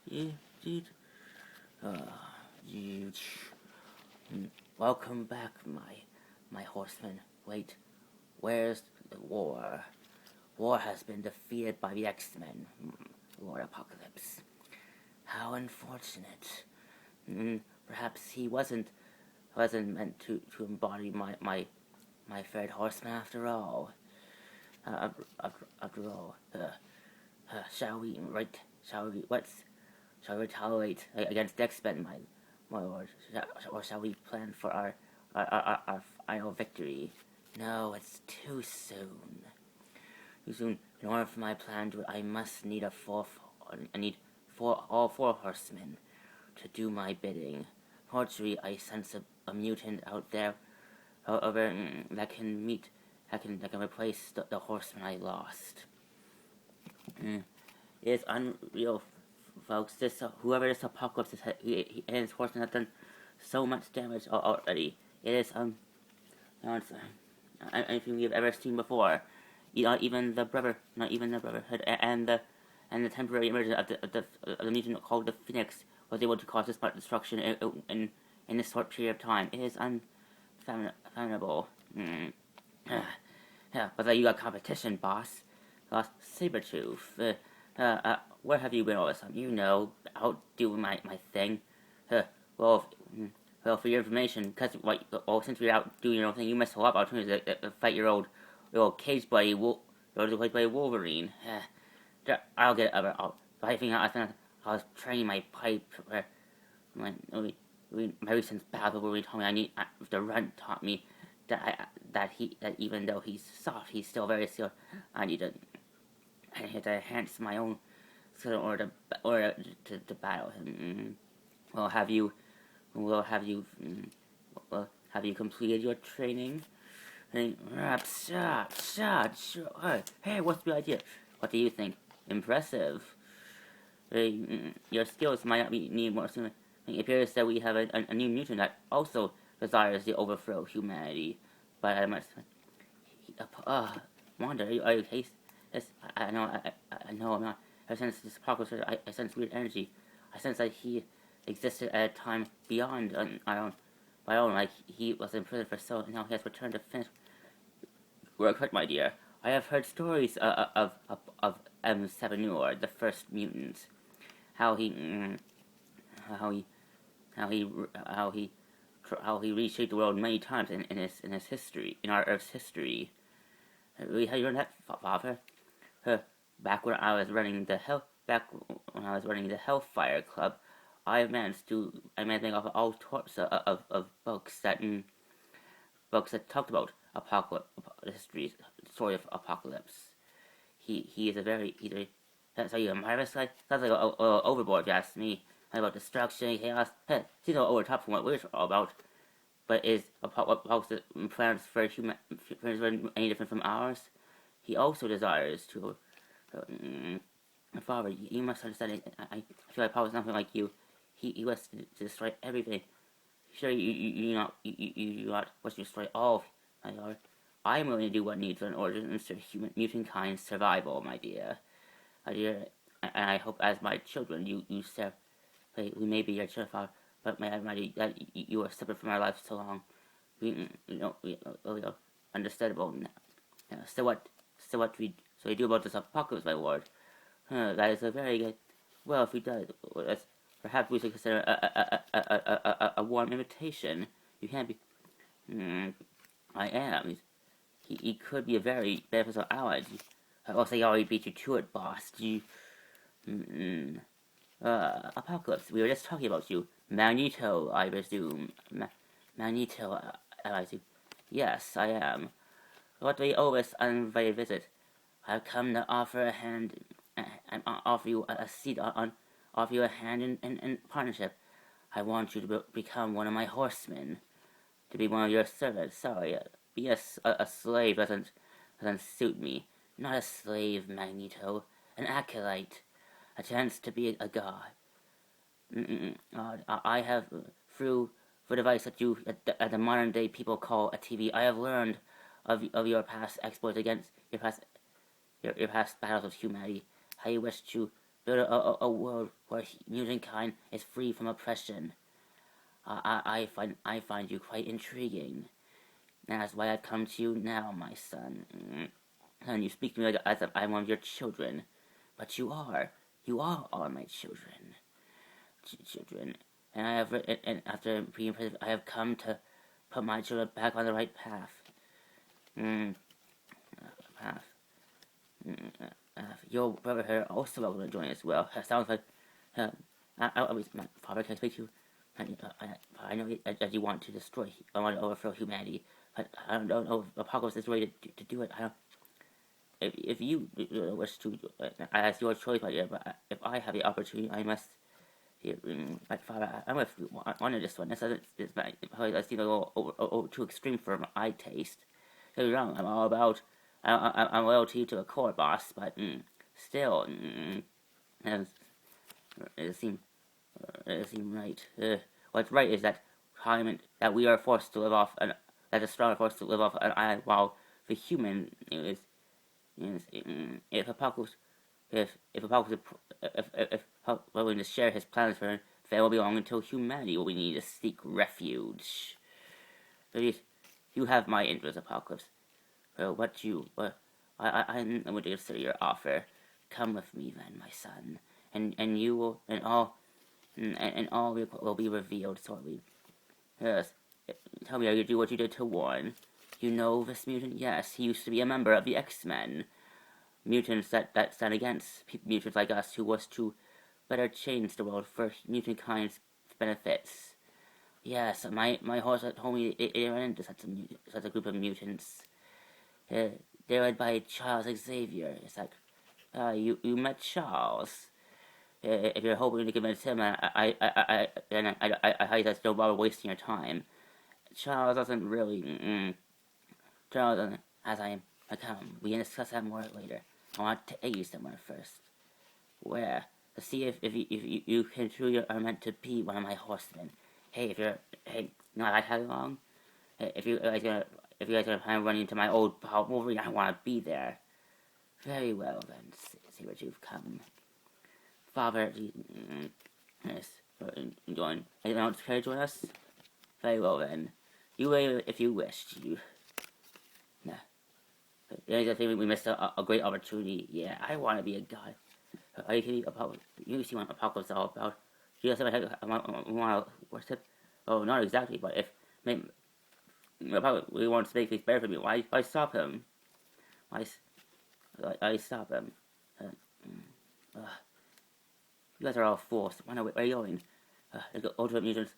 You, dude. You. Welcome back, my horseman. Wait, where's the war? War has been defeated by the X-Men. Lord Apocalypse. How unfortunate. Perhaps he wasn't meant to embody my third horseman after all. After all, shall we retaliate against the X-Men, my lord, or shall we plan for our final victory? No, it's too soon. Too soon. In order for my plan to, I need all four horsemen to do my bidding. Fortunately, I sense a mutant out there, that can replace the horseman I lost. It is unreal, folks. Whoever this Apocalypse is, he and his horsemen have done so much damage already. It is anything we've ever seen before. Not even the Brotherhood and the temporary emergence of the mutant called the Phoenix was able to cause this much destruction in this short period of time. It is unfathomable. Yeah, but you got competition, boss. Lost Sabretooth. Where have you been all this time? You know, out doing my thing. Well, for your information, since you're out doing your own thing, you missed a lot of opportunities to fight your old cage buddy, Wolverine. I'll get it over. I was training my pipe. My recent battle where he told me the runt taught me that even though he's soft, he's still very skilled. I need to enhance my own skill in order to battle him. Have you completed your training? Hey, what's the idea? What do you think? Impressive. Your skills might need more soon. It appears that we have a new mutant that also desires to overthrow humanity. But I must... Wanda, are you okay? Yes, I know I'm not. Ever since this apocalypse, I sense weird energy. I sense that he existed at a time beyond my own, like he was in prison for so, and now he has returned to finish work, my dear. I have heard stories of M7 the first mutant, how he reshaped the world many times in his history, in our Earth's history. Have you heard that, Father? Back when I was running the Hellfire Club, I managed to think of all sorts of books that talked about the story of Apocalypse. He is that's how you admire this guy? Sounds like overboard, if you ask me. About destruction, chaos. Seems a little over top from what we're all about. But is Apocalypse plans for any different from ours? He also desires to. Father, you must understand. I feel like Apocalypse is nothing like you. He wants to destroy everything. Sure, you not want to destroy all. My lord, I am willing to do what needs in order to ensure mutant kind's survival, my dear. And I hope, as my children, you serve. We may be your children, Father, but may I remind you that you are separate from our lives so long. We understandable. So what we do about this apocalypse, my lord? That is a very good. Well, if we do, perhaps we should consider a warm invitation. You can't be. I am. He could be a very beneficial ally. I'll say I already beat you to it, boss. Apocalypse, we were just talking about you. Magneto, I presume. Magneto, I assume. Yes, I am. What do we owe this uninvited visit? I've come to offer a hand, and offer you a seat offer you a hand in partnership. I want you to become one of my horsemen, to be one of your servants. Sorry, being a slave doesn't suit me. Not a slave, Magneto, an acolyte, a chance to be a god. I have, through the device that the modern day people call a TV, I have learned of your past exploits against your past battles with humanity. How you wish to build a world where mutant kind is free from oppression. I find you quite intriguing. And that's why I've come to you now, my son. And you speak to me like as if I'm one of your children. But you are. You are all my children. Children. And I have, and after being imprisoned, I have come to put my children back on the right path. Path. Your brother here also welcome to join as well. Sounds like, my father can speak to you. I know that you want to destroy, I want to overthrow humanity, but I don't know if Apocalypse is ready to do it. I don't. If you wish to, that's your choice, my dear. But if I have the opportunity, I must. My father, I'm with one of this one. This is probably a little too extreme for my taste. You're wrong. I'm all about. I'm loyalty to a core, boss, but still, it seems right. What's right is that that we are forced to live off, that the strong are forced to live off an island, while the human is if Apocalypse willing to share his plans for him, they will be long until humanity will need to seek refuge. You have my interest, Apocalypse. I'm going to consider your offer. Come with me, then, my son, and you will, and all will be revealed shortly. Yes, tell me how you do what you did to Warren. You know this mutant? Yes, he used to be a member of the X-Men. Mutants that stand against mutants like us who wish to better change the world for mutant kind's benefits. Yes, my horse told me it ran into such a group of mutants. They're led by Charles Xavier. It's like, you met Charles. If you're hoping to convince him, I highly suggest don't bother wasting your time. Charles doesn't really. Charles doesn't, as I come. We can discuss that more later. I want to take you somewhere first. Where? To see if you can truly are meant to be one of my horsemen. Hey, not I tag along. If you guys gonna plan on running into my old pal Wolverine, I want to be there. Very well then. See what you've come. Father, yes, join. Anyone else care to join us? Very well then. You may if you wish. Nah. I think we missed a great opportunity. Yeah, I want to be a god. Are you kidding? You see what Apocalypse is all about? You guys ever want to worship? Oh, not exactly, but if maybe we want to make things better for me, why stop him? Why stop him? You guys are all fools. Where are you going? The ultimate mutants.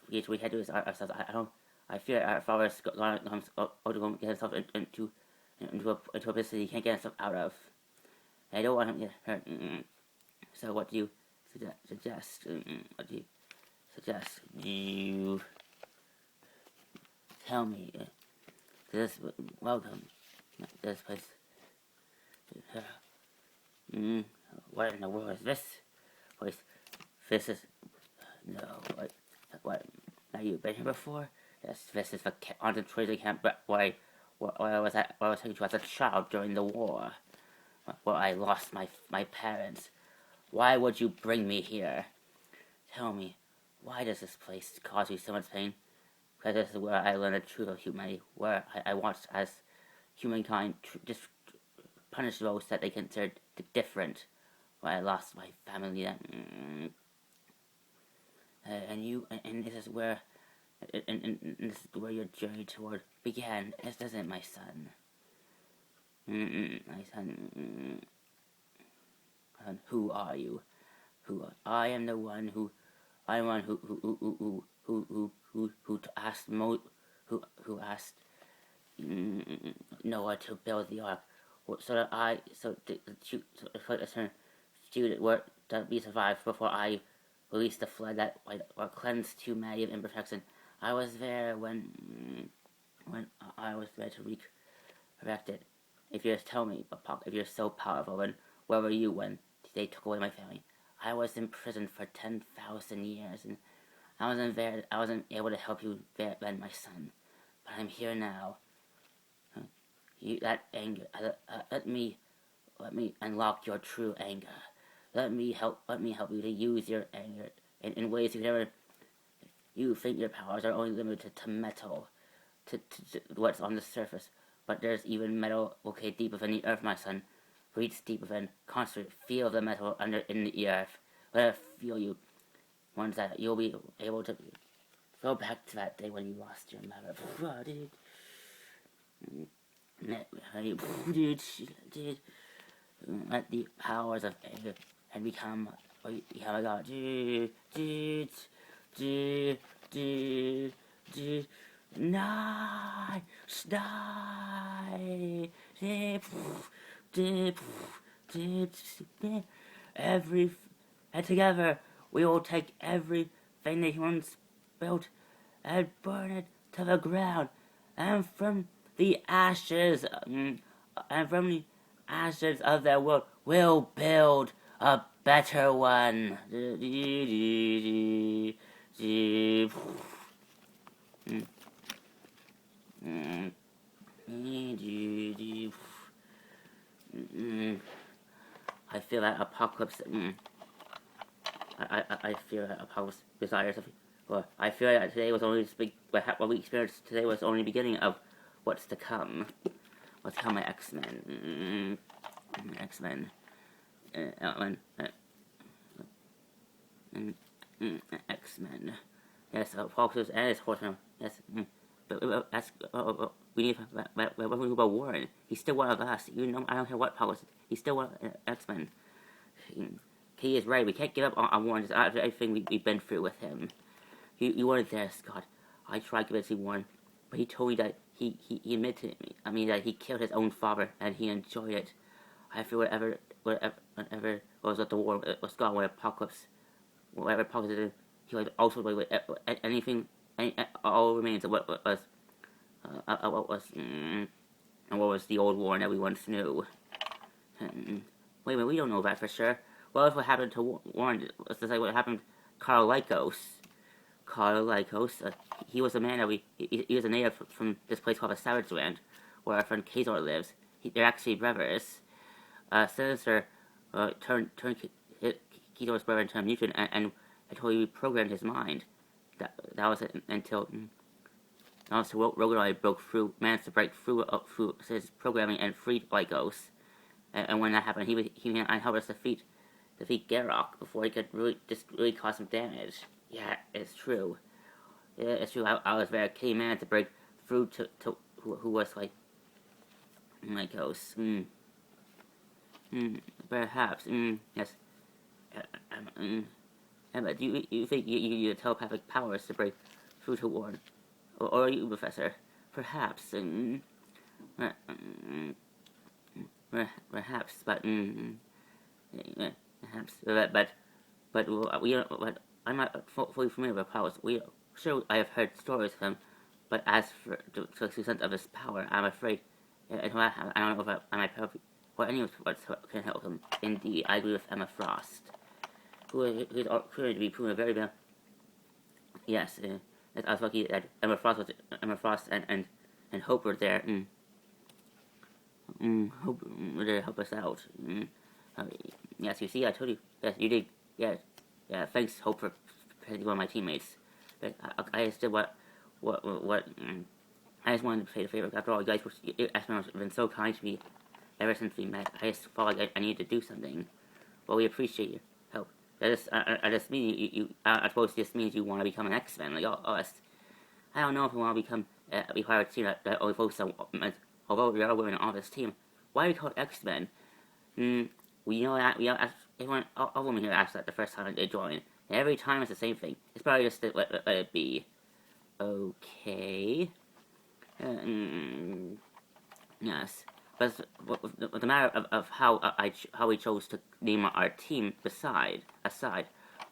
We had to do this ourselves. I fear our father's going to get himself into a place he can't get himself out of. I don't want him to get hurt. So what do you suggest? What do you suggest? You tell me. Welcome. This place. What in the world is this place? This is no. What? Have you been here before? Yes, this is the concentration camp where I was taken to as a child during the war, where I lost my parents. Why would you bring me here? Tell me, why does this place cause you so much pain? Because this is where I learned the truth of humanity, where I watched as humankind just punish those that they considered different. Where I lost my family, and this is where. And this is where your journey toward began. This isn't my son. My son. Who are you? I am the one who asked Noah to build the ark, so that we survived before I released the flood that cleansed humanity of imperfection. I was there when I was there to resurrect it. If you just tell me, if you're so powerful, then where were you when they took away my family? I was in prison for 10,000 years, and I wasn't able to help you then, my son. But I'm here now. That anger. Let me unlock your true anger. Let me help you to use your anger in ways you never. You think your powers are only limited to metal, to what's on the surface, but there's even metal located deep within the earth, my son. Reach deep within, constantly feel the metal under in the earth. Let it feel you. Once that you'll be able to go back to that day when you lost your mother. Let the powers of anger and become a god. Nine, every and together we will take everything the humans built and burn it to the ground, and from the ashes, of their world, we'll build a better one. I feel that apocalypse. I feel that apocalypse desires of. Well, I feel that today was only what we experienced today was only the beginning of what's to come. What's to come, my X-Men. X-Men. X-Men. Yes, Foxes and his horsemen. Yes. But that's, we need. What about Warren? He's still one of us. You know, I don't care what policy. He's still one of X-Men. He is right. We can't give up on Warren after everything we've been through with him. You weren't there, Scott. I tried convincing Warren, but he told me that he admitted to me. I mean that he killed his own father and he enjoyed it. I feel whatever was at the war was gone with Apocalypse. Whatever Apocalypse did, he was also with anything. All remains of what was the old Warren that we once knew. Wait a minute, we don't know that for sure. Well, if what happened to Warren, let's just say what happened to Carl Lycos. He was a man that he was a native from this place called the Savage Land, where our friend Kazor lives. They're actually brothers. Sinister turned Kazor's brother into a mutant and totally reprogrammed his mind. That was it until Rogan and I managed to break through his programming and freed Lycos. And when that happened, he helped us defeat Garrock before he could really cause some damage. Yeah, it's true. Yeah, it's true. I was very key man to break through to who was like Lycos. Perhaps. Yes. But do you think you use telepathic powers to break through to Warren? Or you, Professor? Perhaps. Perhaps, but perhaps, but I'm not fully familiar with powers. I have heard stories of him, but as for the extent of his power, I'm afraid. I don't know if I might help. Or anyone can help him. Indeed, I agree with Emma Frost, who is currently to be proven very well. Yes, I was lucky that Emma Frost and Hope were there. Hope to help us out. Yes, you see, I told you. Yes, you did. Yeah. Thanks, Hope, for protecting one of my teammates. But I just did what. I just wanted to pay the favor. After all, you guys have been so kind to me ever since we met. I just felt like I needed to do something. Well, we appreciate your help. I just mean I suppose this means you want to become an X-Men like us. I don't know if you want to be part of a team that only focuses on. Although we are women on this team, why are we called X-Men? Everyone, all women here asked that the first time they join. And every time it's the same thing. It's probably just to let it be. Okay. Yes. But the matter of how we chose to name our team aside,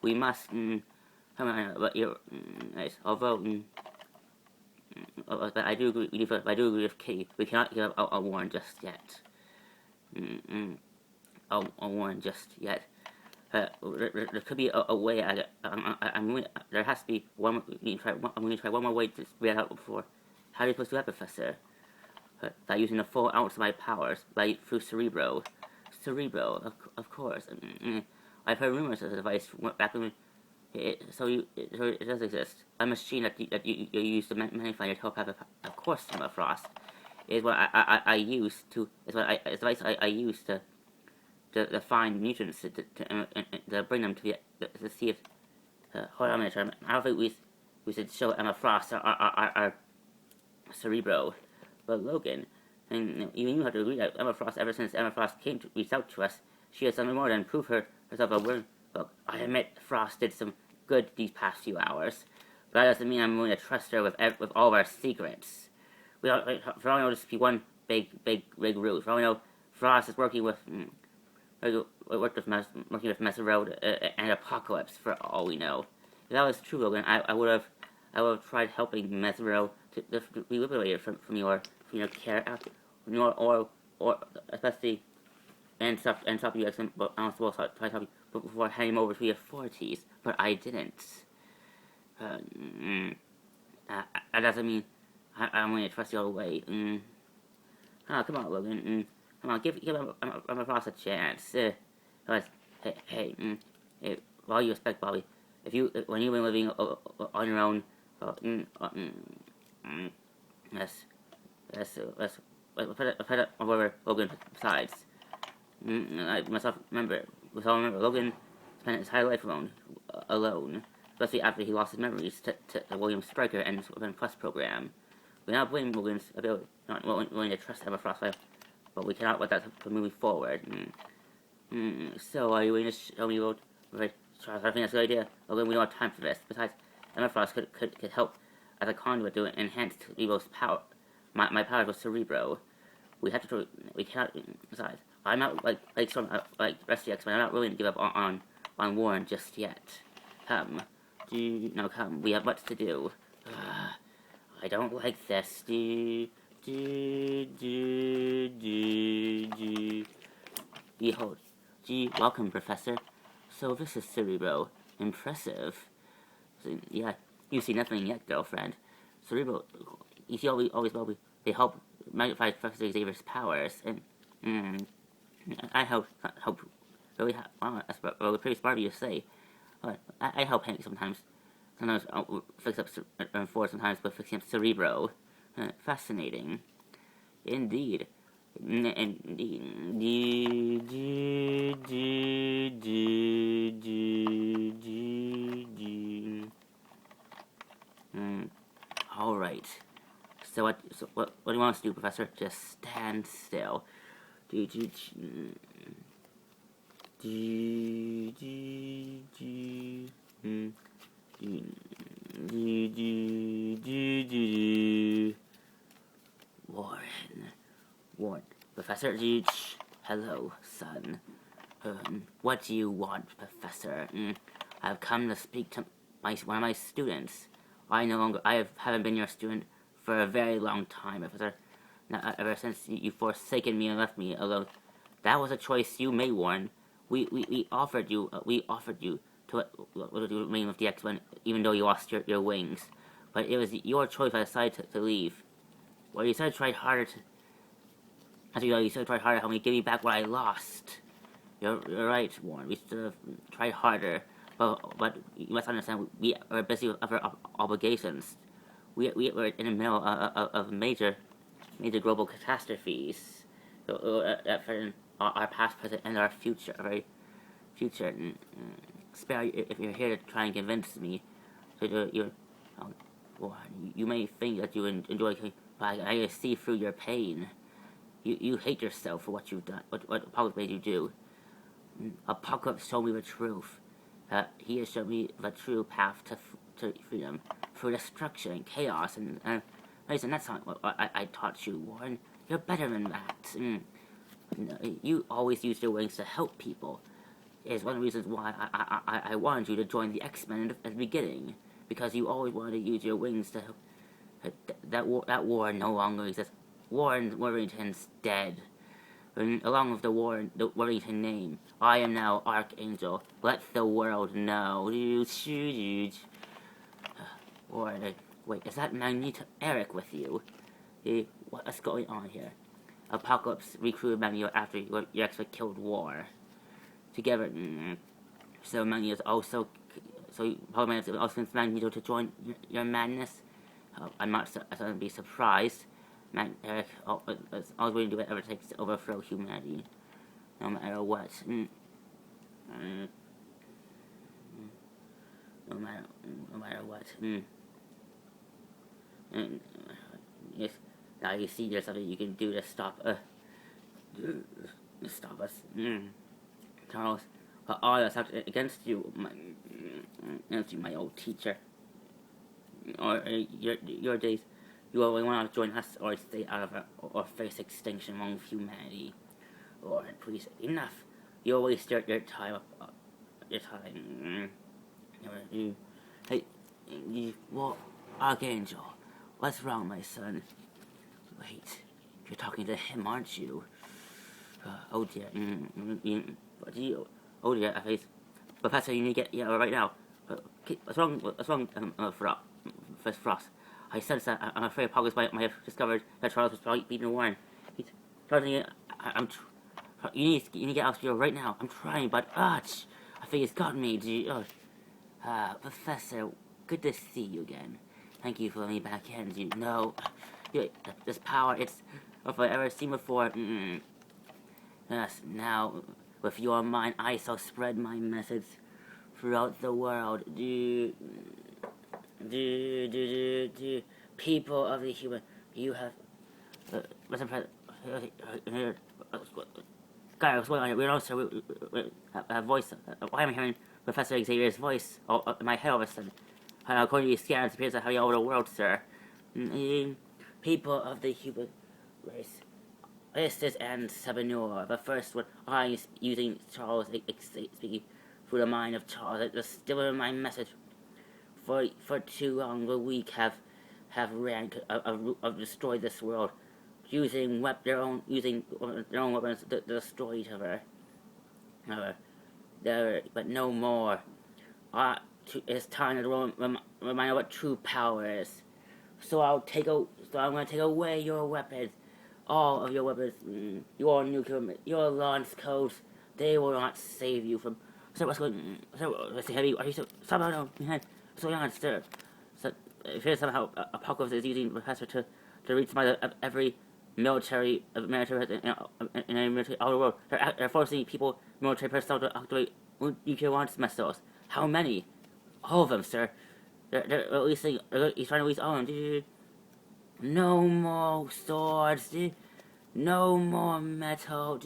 we must. Although. But I do agree with Kitty. We cannot give up on Warren just yet. On Warren just yet. There could be a way. There has to be one. I'm going to try one more way to read out before. How are you supposed to do that, Professor? By using the full ounce of my powers, through Cerebro. Cerebro, of course. I've heard rumors of the device back when so it does exist. A machine you use to magnify your telepathic, of course, Emma Frost, is what I use to is what I is the device I use to find mutants to bring them to see if. Hold on a minute. I don't think we should show Emma Frost our Cerebro, but Logan, and even you have to agree that Emma Frost, ever since Emma Frost came to reach out to us, she has done more than prove herself a willing. Look, I admit Frost did some good these past few hours, but that doesn't mean I'm willing to trust her with all of our secrets. For all I know, this could be one big ruse. For all I know, Frost is working with Mesa Road and Apocalypse. For all we know, if that was true, Logan, I would have tried helping Mesero to be liberated from your care, or especially and stop you but I also try to help you before handing him over to the authorities, but I didn't. That doesn't mean I'm going to trust you all the way. Come on, Logan. Come on, give Emma Frost a chance. Hey, with all you respect, Bobby, when you've been living on your own, let's put it over Logan. Besides, I myself remember, Logan spent his entire life alone, especially after he lost his memories to William Spriker and the Plus program. We now blame Logan's ability, not willing to trust Emma Frost, but we cannot let that from moving forward. So, are you willing to show me what? I think that's a good idea. Logan, we don't have time for this. Besides, Emma Frost could help as a conduit to enhance Cerebro's power. My powers with Cerebro. We cannot. Besides, I'm not like the rest of the X-Men. I'm not willing to give up on Warren just yet. Come, we have much to do. I don't like this. Behold. Welcome, Professor. So this is Cerebro. Impressive. So, yeah, you see nothing yet, girlfriend. Cerebro, you see, they help magnify Professor Xavier's powers, and I help really. That's pretty smart of you to say. I help Hank sometimes. Sometimes I'll fix up Ford sometimes, but fixing up Cerebro. Fascinating, indeed. All right. So what do you want us to do, Professor? Just stand still. Warren. Professor, hello, son. What do you want, Professor? I've come to speak to one of my students. I haven't been your student for a very long time, Professor. Ever since you forsaken me and left me alone. That was a choice you made, Warren. We offered you to remain with the X-Men, even though you lost your wings. But it was your choice. I decided to leave. Well, you said try harder you should try harder to help me give me back what I lost. You're right, Warren. We should have tried harder. But you must understand, we are busy with other obligations. We were in the middle of major global catastrophes. That threaten our past, present, and our future. Our very future. Spare if you're here to try and convince me. Warren, you may think that you enjoy killing, but I see through your pain. You hate yourself for what you've done, what Apocalypse made you do. Apocalypse showed me the truth. He has shown me the true path to freedom, through destruction and chaos, and listen, that's not what I taught you, Warren. You're better than that. You always use your wings to help people. It is one of the reasons why I wanted you to join the X-Men at the beginning, because you always wanted to use your wings to help. That war no longer exists. Warren Worthington's dead. And along with the Worthington name, I am now Archangel. Let the world know. Warren, wait, is that Magneto Eric with you? What's going on here? Apocalypse recruited Magneto after your ex killed War. Together, So Magneto also, so Power Man also convinced Magneto to join your madness. I'm not, I wouldn't be surprised. Eric is always willing to do whatever it takes to overthrow humanity, no matter what. No matter what. Yes, now you see there's something you can do to stop us. Charles, all that's out against you, my old teacher. Or your days, you only want to join us or stay out of it, or face extinction among humanity. Or please, enough. You waste your time. Your time. Hey, what, Archangel? What's wrong, my son? Wait, you're talking to him, aren't you? Oh dear. What do you? Oh dear, I face. Professor, you need to get right now. What's wrong? Frost? I sense that I'm afraid Poggers might have discovered that Charles was probably beaten Warren. He's trying to. You need to get out of here right now. I'm trying, but I think it's got me. Professor, good to see you again. Thank you for letting me back in. You know, this power, it's if I ever seen before. Yes, now with your mind, I shall spread my message throughout the world. People of the human, you have. Listen, guys, what's going on here? We don't, sir. A voice. Why am I hearing Professor Xavier's voice in my head all of a sudden? According to these scans, it appears to have you all over the world, sir. People of the human race. This is and Sabanor, the first one. I using Charles speaking through the mind of Charles. Just deliver my message. For too long, the weak have destroyed this world, using their own weapons to destroy each other. But no more. It's time to remind what true power is. So I'm going to take away your weapons, all of your weapons, your nuclear, your launch codes. They will not save you from. Sir, what's going on? Sir, let's see, heavy. Are you so somehow behind? What's going on, sir? So, if there's somehow Apocalypse is using Professor to reach every military in a military all the world. They're forcing people, military personnel, to activate nuclear launch missiles. How many? All of them, sir. They're releasing. He's trying to release all of them. No more swords. No more metal.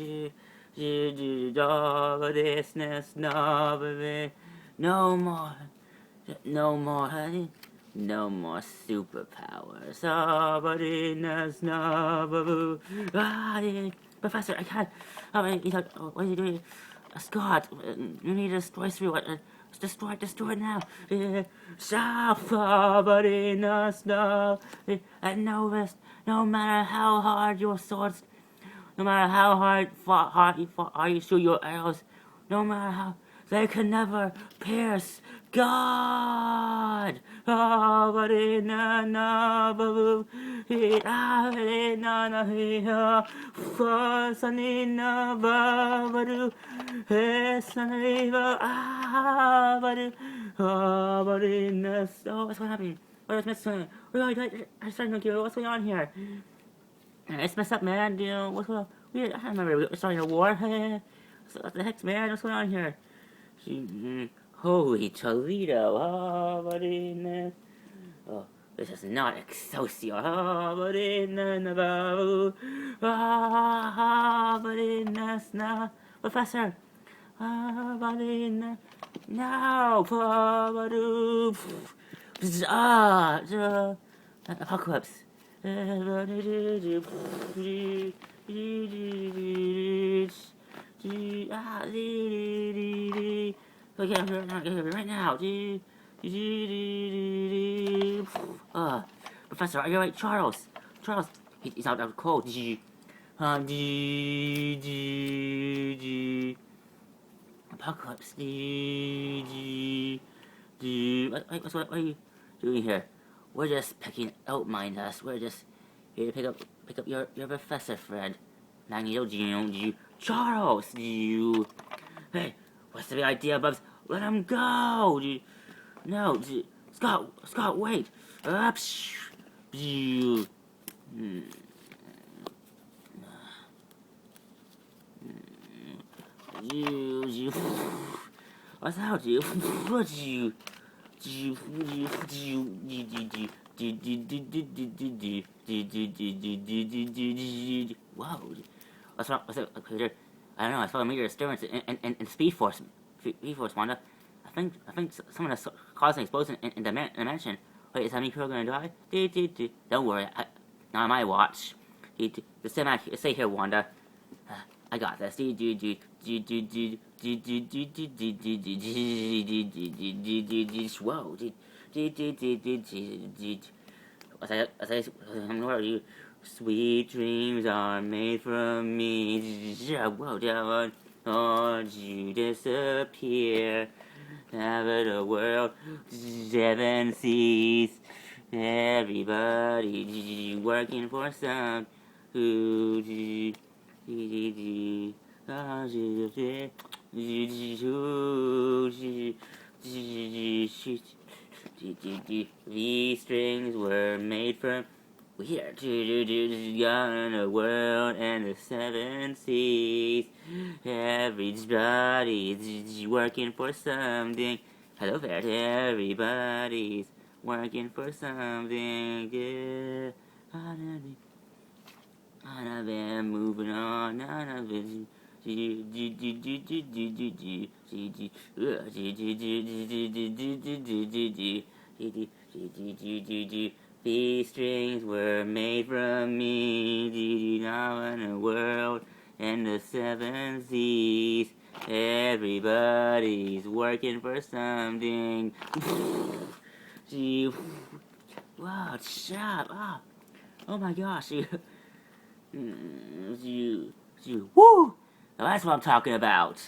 No more. No more, honey. No more superpowers. Professor, I can't. He's like, what are you doing? Scott, you need to destroy through it. Destroy it now. And no matter how hard your swords, no matter how hard you shoot your arrows, no matter how, they can never pierce God. Oh, what's happening? What's missing? What's going on here? It's messed up, man. What's going on? I don't remember we were starting a war. What the heck, man? What's going on here? Holy Toledo. Oh, this is not Excelsior. Professor. No. Apocalypse. Okay, I'm here right now. Professor, are you right? Charles, he's out of cold. Apocalypse. What are you doing here? We're just picking out, mind us. We're just here to pick up your professor friend. Magneto, Charles, Hey, what's the idea, Bubs? Let him go! No, Scott, wait! You. What's out, you? What you? Whoa. What's wrong? Peter? I don't know. I saw a meteor disturbance in Speed Force. Speed Force, Wanda. I think someone has caused an explosion in the dimension. Wait, is that me Pearl gonna die? Don't worry. Not on my watch. Stay here, Wanda. I got this. Whoa. Where are you? Sweet dreams are made from me. Whoa, don't you disappear. Have the world, 7 seas. Everybody working for some who these strings were made from. We are in the world and the 7 seas. Everybody's working for something. Hello there, everybody's working for something. Yeah. I've been moving on. I've been. These strings were made from me. Now in the world and the 7 seas. Everybody's working for something. Wow, shut up. Oh my gosh, woo! That's what I'm talking about.